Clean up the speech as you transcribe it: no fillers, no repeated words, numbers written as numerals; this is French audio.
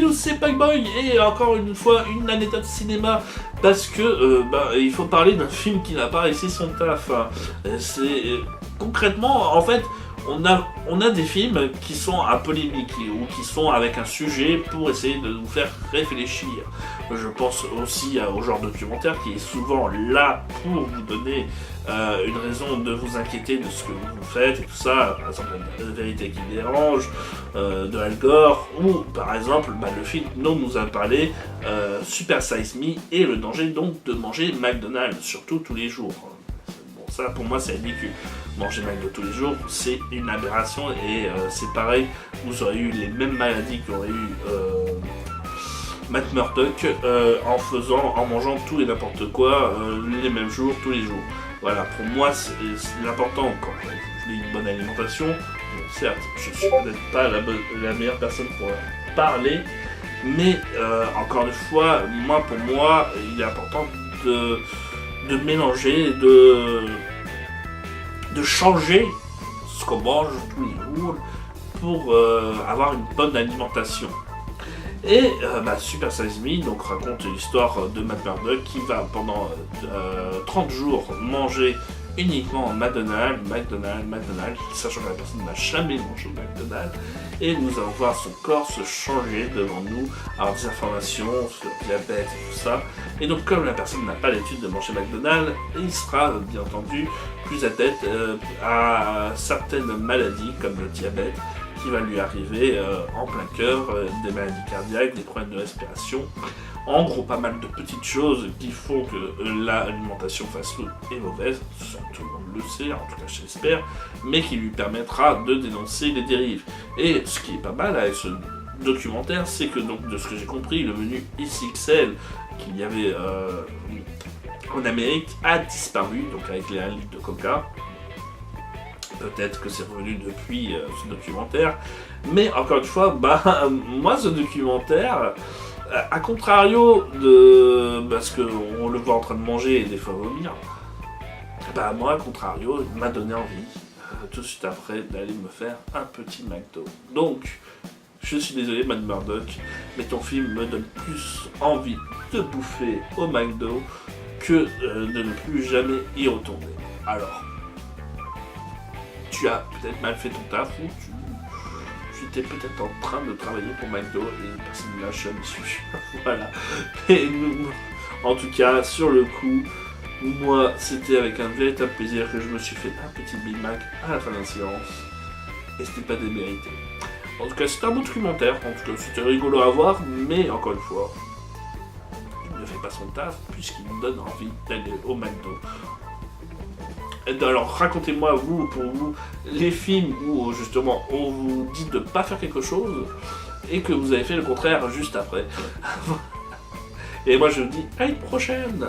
News, c'est Pugboy, et encore une fois, une anecdote cinéma, parce que il faut parler d'un film qui n'a pas réussi son taf. Concrètement, en fait, on a des films qui sont à polémique, ou qui sont avec un sujet pour essayer de nous faire réfléchir. Je pense aussi au genre documentaire qui est souvent là pour vous donner une raison de vous inquiéter de ce que vous faites et tout ça, par exemple La vérité qui dérange, de Al Gore, ou par exemple le film dont nous a parlé, Super Size Me, et le danger donc de manger McDonald's, surtout tous les jours. Bon, ça pour moi c'est ridicule. Manger McDo tous les jours, c'est une aberration, et c'est pareil, vous aurez eu les mêmes maladies qu'aurait eu Matt Murdock en mangeant tout et n'importe quoi les mêmes jours, tous les jours. Voilà, pour moi, c'est l'important quand vous voulez une bonne alimentation. Bon, certes, je suis peut-être pas la meilleure personne pour parler, mais encore une fois, pour moi, il est important de mélanger, de changer ce qu'on mange tous les jours pour avoir une bonne alimentation. Et Super Size Me donc, raconte l'histoire de Matt Murdock qui va pendant 30 jours manger uniquement McDonald's, sachant que la personne n'a jamais mangé McDonald's, et nous allons voir son corps se changer devant nous, avoir des informations sur le diabète et tout ça. Et donc comme la personne n'a pas l'habitude de manger McDonald's, il sera bien entendu plus adepte à certaines maladies comme le diabète, qui va lui arriver en plein cœur, des maladies cardiaques, des problèmes de respiration. En gros, pas mal de petites choses qui font que l'alimentation fast-food est mauvaise, tout le monde le sait, en tout cas j'espère, mais qui lui permettra de dénoncer les dérives. Et ce qui est pas mal avec ce documentaire, c'est que, donc, de ce que j'ai compris, le menu XXL qu'il y avait en Amérique a disparu, donc avec les 1 litre de coca. Peut-être que c'est revenu depuis ce documentaire, mais encore une fois, moi ce documentaire, à contrario de parce qu'on le voit en train de manger et des fois vomir, moi à contrario, il m'a donné envie tout de suite après d'aller me faire un petit McDo. Donc, je suis désolé Matt Murdock, mais ton film me donne plus envie de bouffer au McDo que de ne plus jamais y retourner. Alors, tu as peut-être mal fait ton taf, ou tu étais peut-être en train de travailler pour McDo et personne ne l'a jamais su. Voilà. Et en tout cas, sur le coup, moi, c'était avec un véritable plaisir que je me suis fait un petit Big Mac à la fin de la séance. Et c'était pas démérité. En tout cas, c'était un bon documentaire. En tout cas, c'était rigolo à voir, mais encore une fois, il ne fait pas son taf puisqu'il me donne envie d'aller au McDo. Alors racontez-moi pour vous les films où justement on vous dit de ne pas faire quelque chose et que vous avez fait le contraire juste après. Et moi je vous dis à une prochaine.